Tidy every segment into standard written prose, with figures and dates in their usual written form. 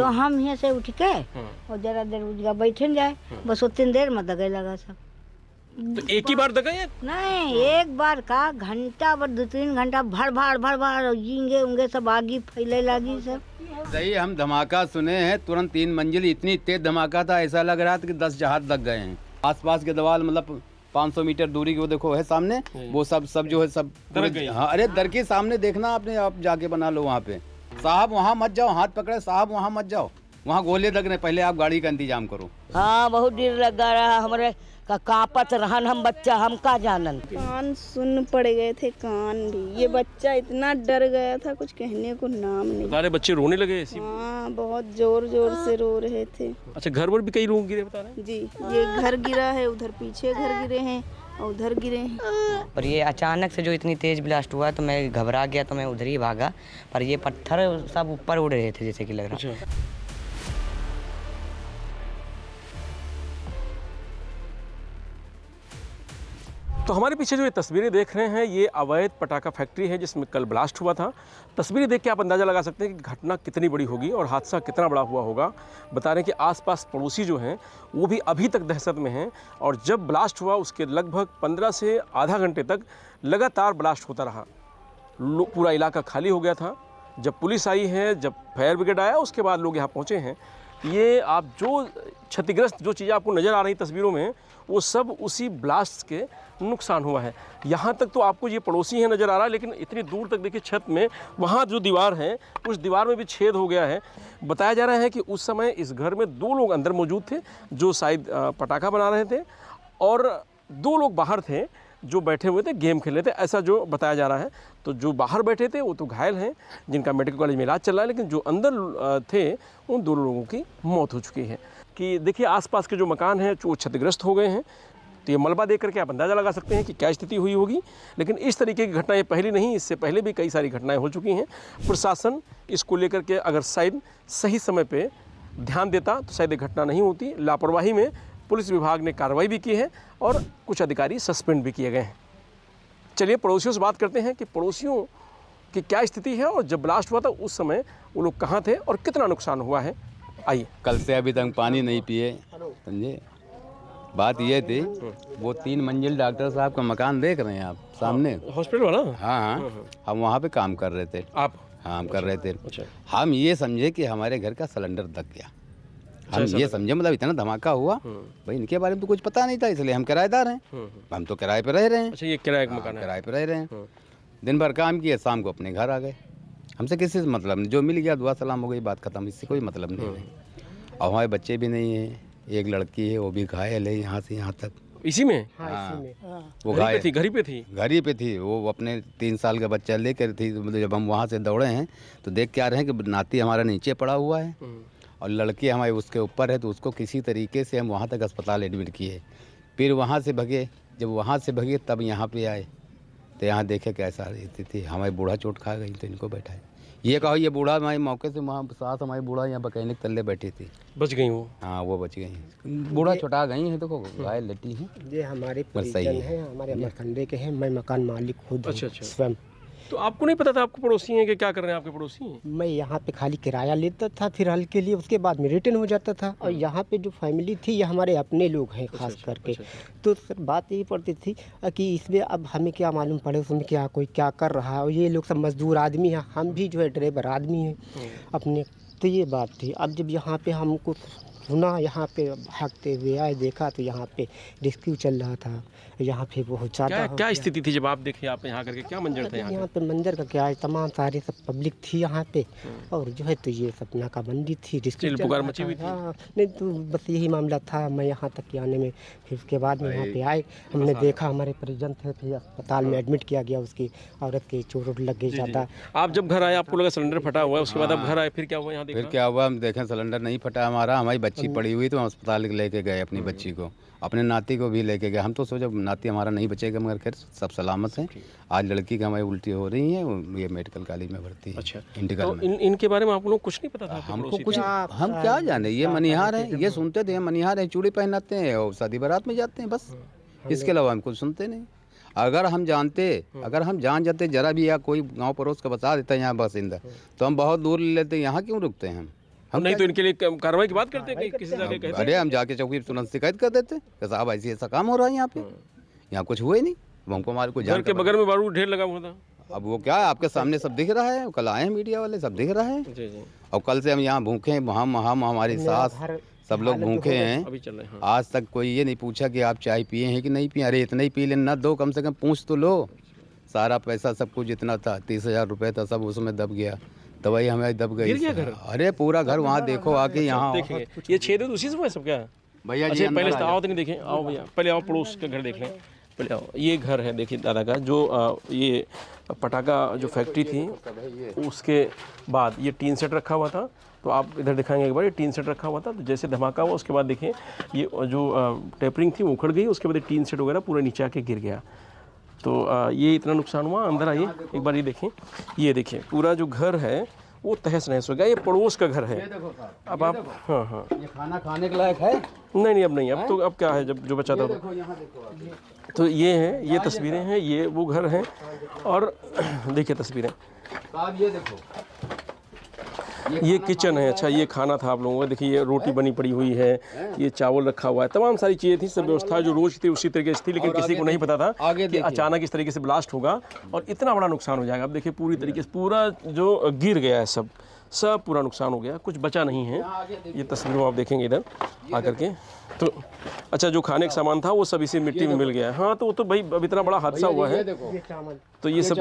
तो हम यहाँ से उठ के और जरा देर उजगा बैठे जाए, बस उतनी देर में दगे लगा सब। तो एक ही बार दगा या नहीं, एक बार का घंटा भर 2-3 घंटा भर भाड़ झींगे उंगे सब आगी फैले लगी सब। सही हम धमाका सुने हैं, तुरंत 3 मंजिल, इतनी तेज धमाका था, ऐसा लग रहा था कि 10 जहाज लग गए हैं। आसपास के दीवार मतलब 500 मीटर दूरी की वो देखो है सामने, वो सब जो है सब हाँ, अरे दर के सामने देखना आपने, आप जाके बना लो वहाँ पे। साहब वहाँ मत जाओ, हाथ पकड़े साहब वहाँ मत जाओ, वहाँ गोले लग रहे, पहले आप गाड़ी का इंतजाम करो। हाँ बहुत डर लगा रहा हमारे का कांपत रहन, हम बच्चा हम का जानन। कान सुन पड़ गए थे, कान भी। ये बच्चा इतना डर गया था कुछ कहने को नाम नहीं। सारे बच्चे रोने लगे ऐसी? हाँ बहुत जोर जोर से रो रहे थे। अच्छा, घर पर भी कई लोग गिरे बता रहे हैं? जी, ये घर गिरा है, उधर पीछे घर गिरे हैं और उधर गिरे हैं। और ये अचानक से जो इतनी तेज ब्लास्ट हुआ तो मैं घबरा गया, तो मैं उधर ही भागा, पर ये पत्थर सब ऊपर उड़ रहे थे जैसे कि लग रहा। अच्छा। तो हमारे पीछे जो ये तस्वीरें देख रहे हैं, ये अवैध पटाखा फैक्ट्री है जिसमें कल ब्लास्ट हुआ था। तस्वीरें देख के आप अंदाज़ा लगा सकते हैं कि घटना कितनी बड़ी होगी और हादसा कितना बड़ा हुआ होगा। बता रहे हैं कि आसपास पड़ोसी जो हैं वो भी अभी तक दहशत में हैं, और जब ब्लास्ट हुआ उसके लगभग 15 से आधा घंटे तक लगातार ब्लास्ट होता रहा। पूरा इलाका खाली हो गया था। जब पुलिस आई है, जब फायर ब्रिगेड आया, उसके बाद लोग यहाँ पहुँचे हैं। ये आप जो क्षतिग्रस्त जो चीज़ें आपको नज़र आ रही तस्वीरों में, वो सब उसी ब्लास्ट के नुकसान हुआ है। यहाँ तक तो आपको ये पड़ोसी है नज़र आ रहा है, लेकिन इतनी दूर तक देखिए छत में, वहाँ जो दीवार है उस दीवार में भी छेद हो गया है। बताया जा रहा है कि उस समय इस घर में 2 लोग अंदर मौजूद थे जो शायद पटाखा बना रहे थे, और 2 लोग बाहर थे जो बैठे हुए थे गेम खेल रहे थे, ऐसा जो बताया जा रहा है। तो जो बाहर बैठे थे वो तो घायल हैं, जिनका मेडिकल कॉलेज में इलाज चल रहा है, लेकिन जो अंदर थे उन 2 लोगों की मौत हो चुकी है। कि देखिए आसपास के जो मकान हैं वो क्षतिग्रस्त हो गए हैं। तो ये मलबा देख करके आप अंदाज़ा लगा सकते हैं कि क्या स्थिति हुई होगी। लेकिन इस तरीके की घटना ये पहली नहीं, इससे पहले भी कई सारी घटनाएं हो चुकी हैं। प्रशासन इसको लेकर के अगर शायद सही समय पे ध्यान देता तो शायद ये घटना नहीं होती। लापरवाही में पुलिस विभाग ने कार्रवाई भी की है और कुछ अधिकारी सस्पेंड भी किए गए हैं। चलिए पड़ोसियों से बात करते हैं कि पड़ोसियों की क्या स्थिति है और जब ब्लास्ट हुआ था उस समय वो लोग कहाँ थे और कितना नुकसान हुआ है। आइए। कल से अभी तक पानी नहीं पिए, समझे। बात ये थी, वो 3 मंजिल डॉक्टर साहब का मकान देख रहे हैं आप सामने, हॉस्पिटल वाला? हाँ, हम वहाँ पे काम कर रहे थे। आप? हाँ, हम कर रहे थे। अच्छा। हम ये समझे कि हमारे घर का सिलेंडर दब गया। हम ये समझे, मतलब इतना धमाका हुआ, भाई इनके बारे में तो कुछ पता नहीं था, इसलिए हम किराएदार हैं, हम तो किराए पे रह रहे हैं। अच्छा, ये किराए का मकान है? किराए पे रह रहे हैं। दिन भर काम किए, शाम को अपने घर आ गए। हमसे किसी से मतलब नहीं, जो मिल गया दुआ सलाम हो गई, बात खत्म, इससे कोई मतलब नहीं है। और हमारे बच्चे भी नहीं है, एक लड़की है वो भी घायल है यहाँ से यहाँ तक। इसी में? हाँ, वो घरी पे थी वो अपने 3 साल का बच्चा लेकर थी। मतलब जब हम वहाँ से दौड़े हैं तो देख के आ रहे हैं कि नाती हमारा नीचे पड़ा हुआ है और लड़की हमारे उसके ऊपर है, तो उसको किसी तरीके से हम वहाँ तक अस्पताल एडमिट किए। फिर वहाँ से भगे, जब वहाँ से भगे तब यहाँ पे आए तो यहाँ देखे कैसा स्थिति। हमारे बूढ़ा चोट खा गई तो इनको बैठाए। ये कहो ये बूढ़ा हमारे मौके से, वहाँ साथ हमारी बूढ़ा यहाँ मैकेनिक तल्ले बैठी थी, बच गई वो। हाँ वो बच गई। बूढ़ा छोटा गई है, देखो घायल लेटी है। ये हमारे परिजन हैं, हमारे अमरकंदे के हैं। मैं मकान मालिक खुद स्वयं। तो आपको नहीं पता था आपको पड़ोसी हैं कि क्या कर रहे हैं आपके पड़ोसी हैं? मैं यहाँ पे खाली किराया लेता था फिर हल के लिए, उसके बाद में रिटर्न हो जाता था। और यहाँ पे जो फैमिली थी ये हमारे अपने लोग हैं खास करके। तो सर बात यही पड़ती थी कि इसमें अब हमें क्या मालूम पड़े उसमें क्या कोई क्या कर रहा है। और ये लोग सब मजदूर आदमी हैं, हम भी जो है ड्राइवर आदमी हैं अपने। तो ये बात थी। अब जब यहाँ पे हमको सुना, यहाँ पे भागते हुए आए, देखा तो यहाँ पे रेस्क्यू चल रहा था। यहाँ पे बहुत ज़्यादा क्या स्थिति थी जब आप देखे आप यहाँ करके, क्या मंजर था यहाँ पे? मंजर का क्या है, तमाम सारे सब पब्लिक थी यहाँ पे और जो है तो ये सब नाकाबंदी थी, पुकार मची हुई थी। हाँ, नहीं तो बस यही मामला था। मैं यहाँ तक के आने में फिर उसके बाद में यहाँ पे आए, हमने देखा हमारे परिजन थे, फिर अस्पताल में एडमिट किया गया। उसकी औरत की चोट लग गई ज़्यादा। आप जब घर आए आपको लगा सिलेंडर फटा हुआ है, उसके बाद आप घर आए, फिर क्या हुआ यहाँ? फिर क्या हुआ, हम देखें सिलेंडर नहीं फटा हमारा, हमारी बच्ची पड़ी हुई तो हम अस्पताल लेके गए अपनी बच्ची को, अपने नाती को भी लेके गए। हम तो सोचे नाती हमारा नहीं बचेगा, मगर खैर सब सलामत हैं। आज लड़की की हमारी उल्टी हो रही है, ये मेडिकल कॉलेज में भर्ती है। अच्छा, इंडिकल तो में। इनके बारे में आप लोगों को कुछ नहीं पता था? हमको कुछ, हम क्या जाने, ये मनिहार है, ये सुनते थे मनिहार है, चूड़ी पहनाते हैं और शादी बारात में जाते हैं, बस इसके अलावा हम कुछ सुनते नहीं। अगर हम जान जाते जरा भी, या कोई गाँव पड़ोस का बता देता है यहाँ बासिंदा, तो हम बहुत दूर ले लेते। यहाँ क्यों रुकते हैं हम? हम नहीं तो इनके लिए कार्रवाई की बात करते हैं कि किसी जगह कहते अरे हम जाके चौकी पे तुरंत शिकायत कर देते कि साहब ऐसी ऐसा काम हो रहा है यहाँ पे, यहाँ कुछ हुआ ही नहीं। अब हमको हमारे को हैं घर के बगल में बारूद ढेर लगा हुआ था। अब वो क्या है, आपके सामने सब दिख रहा है, कल आए हैं मीडिया वाले, सब दिख रहा है। जी जी और कल से हम यहाँ भूखे हैं, हम हमारी सास सब लोग भूखे हैं। अभी चल रहे हैं। आज तक कोई ये नहीं पूछा कि आप चाय पिए हैं कि नहीं पिए। अरे इतना ही पी लेना दो, कम से कम पूछ तो लो। सारा पैसा सब कुछ जितना था 30,000 रुपये था, सब उसमें दब गया, दवाई हमें दब गई। गिर गया घर? अरे पूरा घर वहाँ देखो आके, यहाँ देखेंगे ये छेद है उसी से हुआ है सब क्या? भैया जी अच्छा पहले से आओ तो नहीं देखें, आओ भैया पहले आओ पड़ोस का घर देख लें, पहले आओ। ये घर है देखिए दादा का, जो ये पटाखा जो फैक्ट्री थी उसके बाद ये टीन सेट रखा हुआ था। तो आप इधर दिखाएंगे एक बार, ये टीन सेट रखा हुआ था, तो जैसे धमाका हुआ उसके बाद देखिए ये जो टेपरिंग थी वो उखड़ गई, उसके बाद टीन सेट वगैरह पूरा नीचे आके गिर गया। तो ये इतना नुकसान हुआ। अंदर आइए एक बार, ये देखें, ये देखिए पूरा जो घर है वो तहस नहस हो गया। ये पड़ोस का घर है। अब आप हाँ हाँ ये खाना खाने के लायक है? नहीं अब नहीं, अब तो अब क्या है, जब जो बचा था तो ये है, ये तस्वीरें हैं, ये वो घर हैं। और देखिए तस्वीरें, साहब ये देखो, ये किचन है। अच्छा ये खाना था आप लोगों का, देखिए ये रोटी बनी पड़ी हुई है, ये चावल रखा हुआ है, तमाम सारी चीज़ें थी, सब व्यवस्था जो रोज थी उसी तरीके से थी। लेकिन किसी को नहीं पता था कि अचानक इस तरीके से ब्लास्ट होगा और इतना बड़ा नुकसान हो जाएगा। अब देखिए पूरी तरीके से पूरा जो गिर गया है, सब पूरा नुकसान हो गया, कुछ बचा नहीं है। ये तस्वीरों आप देखेंगे इधर आकर के। तो अच्छा जो खाने का सामान था वो सब इसी मिट्टी में मिल गया है। हाँ तो वो तो भाई अब इतना बड़ा हादसा हुआ है तो ये सब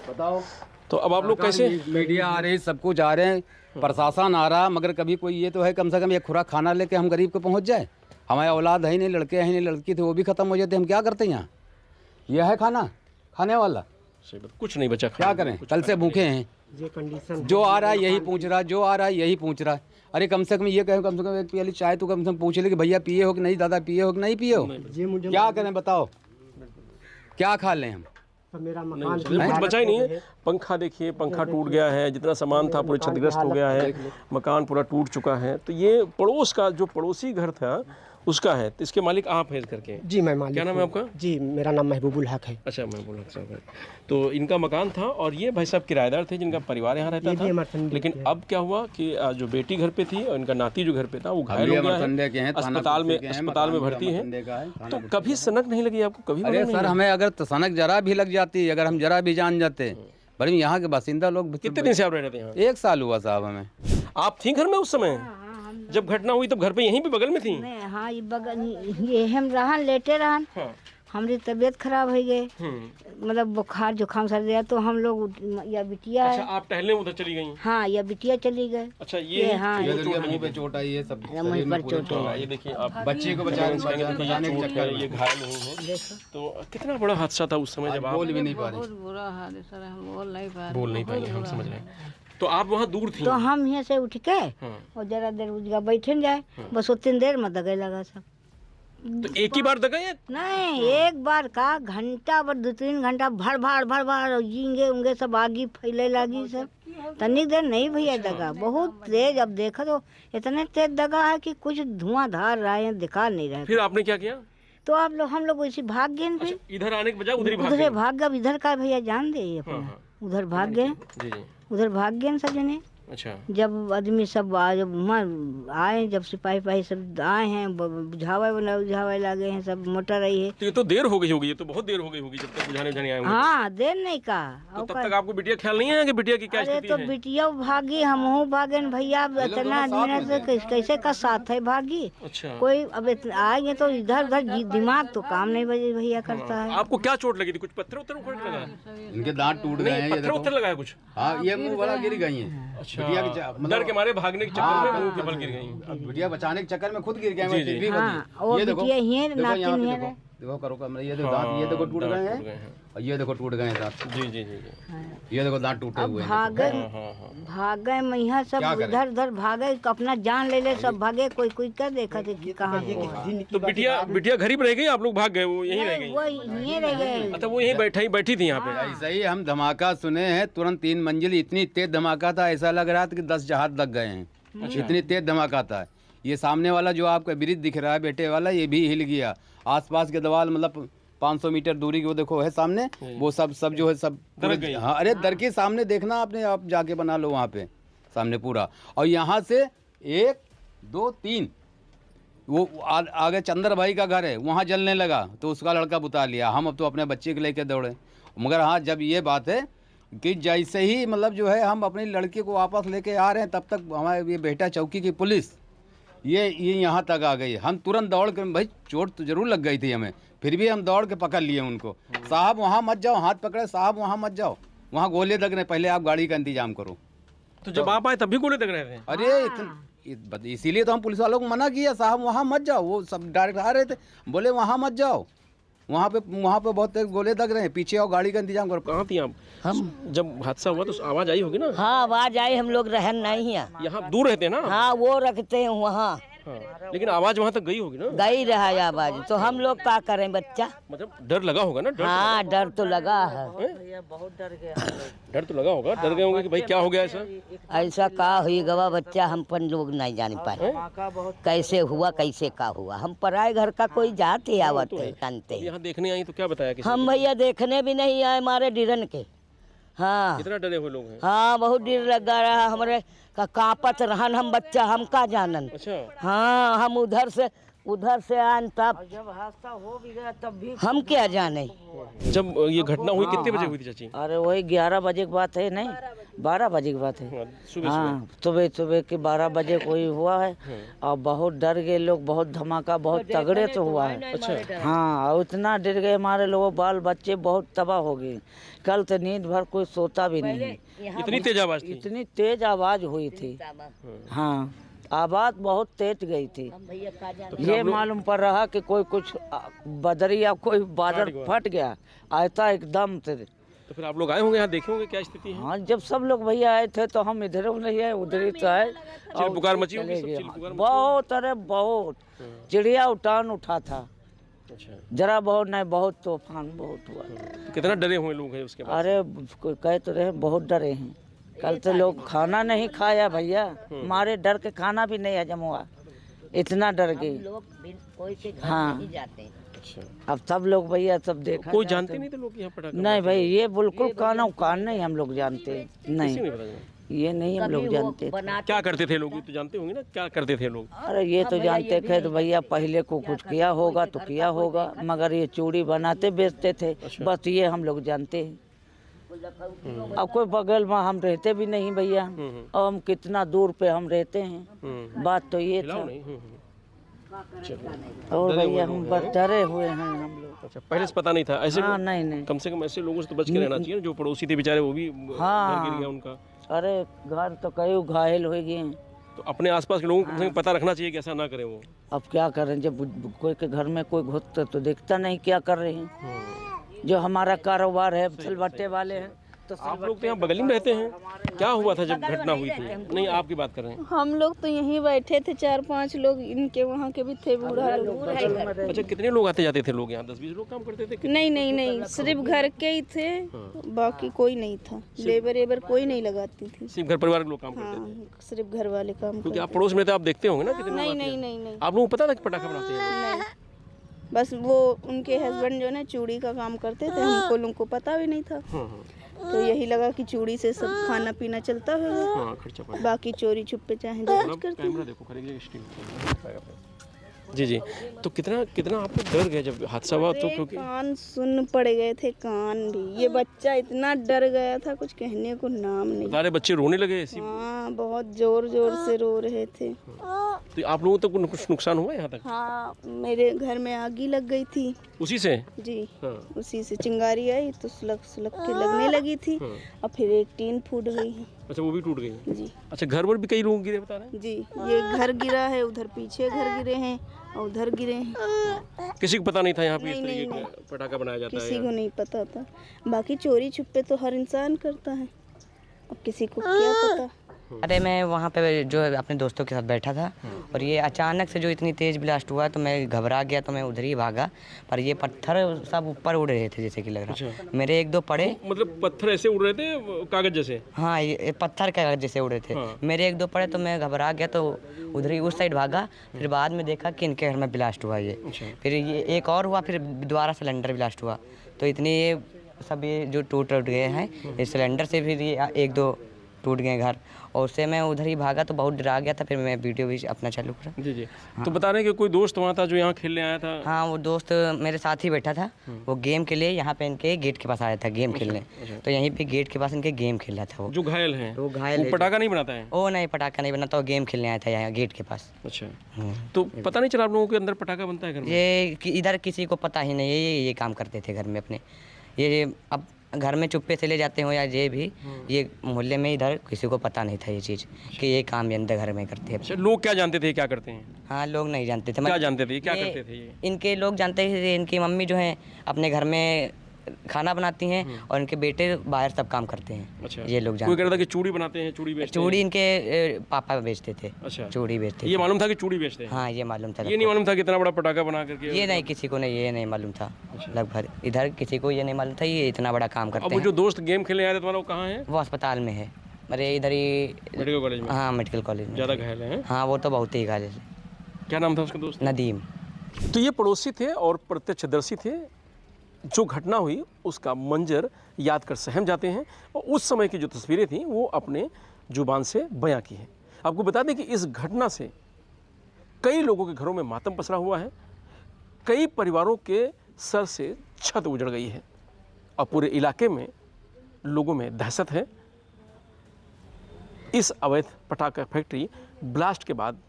बताओ। तो अब आप लोग कैसे? मीडिया आ रही, सब कुछ आ रहे हैं, प्रशासन आ रहा, मगर कभी कोई ये तो है कम से कम एक खुराक खाना लेके हम गरीब को पहुंच जाए। हमारे औलाद है ही नहीं, लड़के हैं ही नहीं, लड़की थे वो भी खत्म हो जाते, हम क्या करते हैं यहाँ? यह है खाना खाने वाला? कुछ नहीं बचा, क्या करें, कल से भूखे हैं। ये कंडीशन जो आ रहा है यही पूछ रहा है, जो आ रहा है यही पूछ रहा है। अरे कम से कम ये कहे, कम से कम एक प्याली चाय तो कम से कम पूछ ले कि भैया पिए हो कि नहीं, दादा पिए हो कि नहीं पिए हो। क्या करें बताओ, क्या खा लें हम? तो मेरा मकान कुछ बचा ही नहीं है। पंखा देखिए, पंखा टूट गया है, जितना सामान था पूरा क्षतिग्रस्त हो गया है, मकान पूरा टूट चुका है। तो ये पड़ोस का जो पड़ोसी घर था उसका है, तो इसके मालिक आप हैं करके? जी मैं मालिक। क्या नाम है आपका? जी मेरा नाम महबूबुल हक है। अच्छा महबूबुल हक साहब है। तो इनका मकान था और ये भाई साहब किराएदार थे जिनका परिवार यहाँ रहता था। लेकिन अब क्या हुआ कि जो बेटी घर पे थी और इनका नाती जो घर पे था वो घायल हो गया है, अस्पताल में भर्ती है। तो कभी सनक नहीं लगी आपको? कभी? अरे सर हमें अगर सनक जरा भी लग जाती, अगर हम जरा भी जान जाते, पर यहाँ के बासिंदा लोग। कितने दिन से आप रह रहे थे यहाँ? 1 साल हुआ साहब हमें। आप थी घर में उस समय जब घटना हुई? तब घर पे यहीं पे बगल में थी? नहीं, हाँ ये बगल, ये हम रहन लेटे रहन। हाँ। हमारी तबीयत खराब हो गई, मतलब बुखार जुकाम सर्दी, तो हम लोग या बिटिया अच्छा आप टहलने उधर चली गई? हाँ या बिटिया चली गए। अच्छा ये हाँ मुंह पे चोट आई है, सब मुँह पर चोट है। ये देखिए आप बच्चे को बचाने के चक्कर ये घायल नहीं है। तो कितना बड़ा हादसा था उस समय जब आप बोल भी नहीं पा रहे। बुरा हाल है सर, हम बोल नहीं पाएंगे, हम समझ रहे हैं। तो आप वहाँ दूर थी? तो हम यहाँ से उठ के और जरा देर उस जगह बैठे जाए, बस उतनी देर में दगे लगा सब। तो एक ही बार दगा? नहीं, एक बार का घंटा भर 2-3 घंटा भर भाड़ झींगे उंगे सब आगी फैले लगी सब। तनिक देर नहीं भैया दगा, बहुत तेज। अब देखा तो इतने तेज दगा है कि कुछ धुआंधार रहा है, दिखा नहीं रहा। फिर आपने क्या किया? तो आप लोग हम लोग वैसे भाग गए। फिर इधर आने के बजाय उधर भाग गए। इधर का भैया जान दे अपना, उधर भाग गए, उधर भाग गए सब जने। अच्छा जब आदमी सब जब आए, जब सिपाही सब आए हैं, बुझावे लगे हैं, सब मोटर रही है। तो ये तो देर हो गई होगी, ये तो बहुत देर हो गई होगी जब तक बुझाने आए होंगे। हाँ देर नहीं का। तो तब तक आपको बिटिया ख्याल नहीं है कि बिटिया की क्या स्थिति है? तो बिटिया भागी, हम भागे भैया, इतना आदमी से कैसे का साथ है भागी। अच्छा कोई अब आएंगे तो इधर उधर दिमाग तो काम नहीं भैया करता है। आपको क्या चोट लगी थी? कुछ पत्थर उत्तर उखड़ लगा? इनके दांत टूट गए हैं, पत्थर उत्तर लगा है कुछ? हाँ ये मुंह वाला गिर गई है। बिटिया के डर के मारे भागने के चक्कर में मुंह के बल गिर गई। बिटिया बचाने के चक्कर में खुद गिर गए। ये देखो, देखो करो कमरा, ये देखो दांत, ये देखो टूट गए हैं, और ये देखो टूट गए हैं दांत। जी जी जी ये देखो दांत टूटे हुए हैं। भागे मैया सब इधर उधर भागे, अपना जान ले ले सब भागे। कोई कर देखा थे कि कहाँ। तो बिटिया घर ही रह गई, आप लोग भाग गए? वो यहीं रह गई? वो यहीं रह गए। अच्छा वो यहीं बैठी थी यहाँ पे? ऐसा ही हम धमाका सुने हैं, तुरंत 3 मंजिल, इतनी तेज धमाका था, ऐसा लग रहा था कि 10 जहाज लग गए हैं। इतनी तेज धमाका था। ये सामने वाला जो आपका ब्रिज दिख रहा है बेटे वाला, ये भी हिल गया। आसपास के दीवार मतलब 500 मीटर दूरी की वो देखो है सामने, वो सब जो है सब। हाँ अरे दर के सामने देखना आपने, आप जाके बना लो वहाँ पे, सामने पूरा। और यहाँ से 1 2 3 वो आगे चंदर भाई का घर है, वहाँ जलने लगा तो उसका लड़का बुता लिया। हम अब तो अपने बच्चे को लेके दौड़े। मगर हाँ, जब ये बात है कि जैसे ही मतलब जो है हम अपनी लड़की को वापस लेके आ रहे हैं, तब तक हमारे ये बेटा चौकी की पुलिस ये यहाँ तक आ गई। हम तुरंत दौड़ के, भाई चोट तो जरूर लग गई थी हमें, फिर भी हम दौड़ के पकड़ लिए उनको। साहब वहाँ मत जाओ, हाथ पकड़े, साहब वहाँ मत जाओ, वहाँ गोले लग रहे, पहले आप गाड़ी का इंतजाम करो। तो जब आप आए तब भी गोले लग रहे थे? अरे इसीलिए तो हम पुलिस वालों को मना किया, साहब वहाँ मत जाओ। वो सब डायरेक्ट आ रहे थे, बोले वहाँ मत जाओ, वहाँ पे बहुत तेज गोले लग रहे हैं, पीछे आओ, गाड़ी का इंतजाम करो। कहाँ थी आप? हम जब हादसा हुआ तो आवाज आई होगी ना? हाँ आवाज आई, हम लोग रहन नहीं है। यहाँ दूर रहते हैं ना? हाँ वो रखते हैं वहाँ। हाँ, लेकिन आवाज वहाँ तक गई होगी ना? गई रहा है आवाज, तो हम लोग क्या करें बच्चा? मतलब डर लगा होगा ना? डर हाँ डर तो लगा है। डर तो लगा होगा, डर गए होंगे कि भाई क्या हो गया ऐसा? ऐसा का हुई गवा बच्चा, हम पर लोग नहीं जान पाए कैसे हुआ, कैसे का हुआ। हम पराए घर का कोई जाते आवत है, जानते हैं। यहाँ देखने आई तो क्या बताया किसी हम भैया देखने भी नहीं आए, हमारे डिरन के। हाँ कितना डरे हुए लोग हैं? हाँ बहुत डर लगा रहा हमारे का कापत रहन हम बच्चा, हम का जानन। अच्छा। हाँ हम उधर से आन, तब जब हादसा हो भी गया तब भी हम क्या जाने। जब ये घटना हुई कितने बजे हुई थी चाची? अरे वही 11 बजे की बात है, नहीं 12 बजे की बात है। हाँ सुबह के 12 बजे कोई हुआ है और बहुत डर गए लोग, बहुत धमाका बहुत तगड़े तो हुआ है। अच्छा। हाँ और इतना डर गए हमारे लोग, बाल बच्चे बहुत तबाह हो गए। कल तो नींद भर कोई सोता भी नहीं, इतनी तेज आवाज थी? इतनी तेज आवाज हुई थी। हाँ आवाज बहुत तेज गई थी। ये मालूम पड़ रहा कि कोई कुछ बदरी या कोई बादल फट गया ऐसा एकदम से। तो फिर आप लोग आए होंगे यहाँ, देखे होंगे क्या स्थिति है? हाँ जब सब लोग भैया आए थे तो हम इधर नहीं आए, उधर ही तो आए। चिल्पुकार मची होगी, सब चले गए। चिल्पुकार मची बहुत, अरे बहुत चिड़िया उठान उठा था। अच्छा। जरा बहुत नहीं, बहुत तूफान बहुत हुआ। कितना डरे हुए लोग हैं उसके बाद? अरे कह तो रहे बहुत डरे हैं। कल तो लोग खाना नहीं खाया भैया, हमारे डर के खाना भी नहीं हजम हुआ, इतना डर गए। हाँ अच्छा। अब सब लोग भैया सब देखा। कोई जानते नहीं थे लोग यहाँ पटाखा? नहीं भाई ये बिल्कुल कान नहीं हम लोग जानते, नहीं ये नहीं हम लोग जानते। क्या करते थे लोग? तो जानते होंगे ना क्या करते थे लोग? अरे ये तो जानते थे तो भैया पहले को कुछ किया होगा तो किया होगा, मगर ये चूड़ी बनाते बेचते थे, बस ये हम लोग जानते हैं। अब कोई बगल में हम रहते भी नहीं भैया, और हम कितना दूर पे हम रहते हैं, बात तो ये था। और भैया हम बस डरे हुए हैं हम लोग। अच्छा, पहले से पता नहीं था ऐसे? हाँ नहीं कम से कम ऐसे लोगों से तो बच के रहना चाहिए, जो पड़ोसी थे बेचारे वो भी घर गिर गया उनका। अरे घर तो कई घायल हो गए हैं। तो अपने आसपास के लोगों को पता रखना चाहिए कि ऐसा ना करें वो। अब क्या करें, जब कोई के घर में कोई घुसता तो देखता नहीं क्या कर रहे हैं। जो हमारा कारोबार है सिलबट्टे वाले हैं, तो आप लोग तो यहाँ बगल में रहते हैं, क्या हुआ था जब घटना हुई थी? नहीं आपकी बात कर रहे हैं। हम लोग तो यहीं बैठे थे, 4-5 लोग, इनके वहाँ के भी थे बूढ़ा लोग। अच्छा, कितने लोग आते जाते थे लोग यहाँ? 10-20 लोग काम करते थे? नहीं सिर्फ घर के ही थे, बाकी कोई नहीं था। लेबर कोई नहीं लगाती थी, सिर्फ घर परिवार के लोग काम करते थे? हाँ सिर्फ घर वाले काम। क्योंकि आप पड़ोस में थे, आप देखते होंगे ना कितने लोग आते हैं। नहीं आप लोगों को पता था कि पटाखा बनाते हैं? नहीं, बस वो उनके हस्बैंड जो है चूड़ी का काम करते थे, हमको लोगों को पता भी नहीं था। तो यही लगा कि चूड़ी से सब खाना पीना चलता होगा, खर्चा पानी। बाकी चोरी छुपे चाहे जांच करते। कैमरा देखो, करेंगे स्टील। जी तो कितना आप लोग डर गए जब हादसा हुआ? तो क्योंकि कान सुन पड़ गए थे, कान भी। ये बच्चा इतना डर गया था, कुछ कहने को नाम नहीं। सारे बच्चे रोने लगे ऐसी? हाँ बहुत जोर से रो रहे थे। तो आप लोगों को कुछ नुकसान हुआ यहाँ तक? हाँ मेरे घर में आगी लग गई थी उसी से? जी उसी से चिंगारी आई तो सुलग के लगने लगी थी, और फिर एक टीन फूट गई है। अच्छा, वो भी टूट गई? जी। अच्छा, घर पर भी कई लोग गिरे बता रहे हैं? जी, ये घर गिरा है, उधर पीछे घर गिरे हैं और उधर गिरे हैं। किसी को पता नहीं था यहाँ पे इस तरीके का पटाखा बनाया जाता है? किसी को नहीं पता था। बाकी चोरी छुपे तो हर इंसान करता है, अब किसी को क्या पता। अरे मैं वहाँ पे जो अपने दोस्तों के साथ बैठा था और ये अचानक से जो इतनी तेज़ ब्लास्ट हुआ तो मैं घबरा गया, तो मैं उधर ही भागा। पर ये पत्थर सब ऊपर उड़ रहे थे जैसे कि लग रहा। मेरे 1-2 पड़े। मतलब पत्थर ऐसे उड़ रहे थे कागज जैसे? हाँ ये पत्थर कागज जैसे उड़ रहे थे। मेरे 1-2 पड़े तो मैं घबरा गया, तो उधर ही उस साइड भागा। फिर बाद में देखा कि इनके घर में ब्लास्ट हुआ ये। फिर ये एक और हुआ, फिर दोबारा सिलेंडर ब्लास्ट हुआ। तो इतने ये सब ये जो टूट गए हैं, इस सिलेंडर से फिर ये 1-2 टूट गए घर, और उससे मैं उधर ही भागा तो बहुत डरा गया था। फिर मैं वीडियो भी अपना चालू करा। जी जी। तो बता रहे हैं कि कोई दोस्त वहाँ था जो यहाँ खेलने आया था? हाँ, वो दोस्त मेरे साथ ही बैठा था। वो गेम के लिए यहाँ पे इनके गेट के पास आया था गेम खेलने। तो यहीं पे गेट के पास इनके गेम खेल रहा था। वो जो घायल हैं वो घायल वो पटाखा नहीं बनाता है? वो नहीं, पटाखा नहीं बनाता, वो गेम खेलने आया था यहाँ गेट के पास। अच्छा, तो पता नहीं चला आप लोगों के अंदर पटाखा बनता है घर में? ये इधर किसी को पता ही नहीं है, ये काम करते थे घर में अपने। ये अब घर में चुप्पे से ले जाते हो या ये भी, ये मोहल्ले में इधर किसी को पता नहीं था ये चीज़ कि ये काम ये अंदर घर में करते हैं। अच्छा, लोग क्या जानते थे क्या करते हैं? हाँ, लोग नहीं जानते थे। क्या जानते थे, क्या करते थे ये? इनके लोग जानते थे, इनकी मम्मी जो है अपने घर में खाना बनाती हैं और इनके बेटे बाहर सब काम करते हैं। अच्छा, ये लोग कोई जानते कह रहा था कि चूड़ी बनाते हैं, चूड़ी बेचते हैं? चूड़ी इनके पापा बेचते थे। अच्छा, चूड़ी बेचते ये थे। मालूम था कि चूड़ी बेचते हैं? हाँ, ये मालूम था। ये नहीं मालूम था कि इतना बड़ा पटाखा बना करके? ये नहीं, किसी को नहीं, ये नहीं मालूम था। लगभग इधर किसी को ये नहीं मालूम था ये इतना बड़ा काम अब करते वो हैं। जो दोस्त गेम खेलने आया था तुम्हारा, वो कहाँ है? वो अस्पताल में है, मेरे इधर ही मेडिकल कॉलेज में? हाँ, मेडिकल कॉलेज में। ज़्यादा घायल हैं? हाँ, वो तो बहुत ही घायल है। क्या नाम था उसका दोस्त? नदीम। तो ये पड़ोसी थे और प्रत्यक्षदर्शी थे। जो घटना हुई उसका मंजर याद कर सहम जाते हैं और उस समय की जो तस्वीरें थी वो अपने जुबान से बयां की हैं। आपको बता दें कि इस घटना से कई लोगों के घरों में मातम पसरा हुआ है, कई परिवारों के सर से छत उजड़ गई है और पूरे इलाके में लोगों में दहशत है। इस अवैध पटाखा फैक्ट्री ब्लास्ट के बाद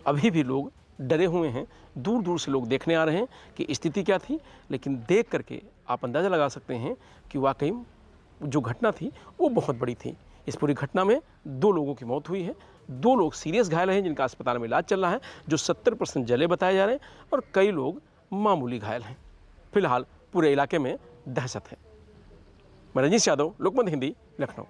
अभी भी लोग डरे हुए हैं। दूर दूर से लोग देखने आ रहे हैं कि स्थिति क्या थी, लेकिन देख करके आप अंदाज़ा लगा सकते हैं कि वाकई जो घटना थी वो बहुत बड़ी थी। इस पूरी घटना में 2 लोगों की मौत हुई है, 2 लोग सीरियस घायल हैं जिनका अस्पताल में इलाज चल रहा है, जो 70% जले बताए जा रहे हैं और कई लोग मामूली घायल हैं। फिलहाल पूरे इलाके में दहशत है। मैं रजनीश यादव, लोकमत हिंदी, लखनऊ।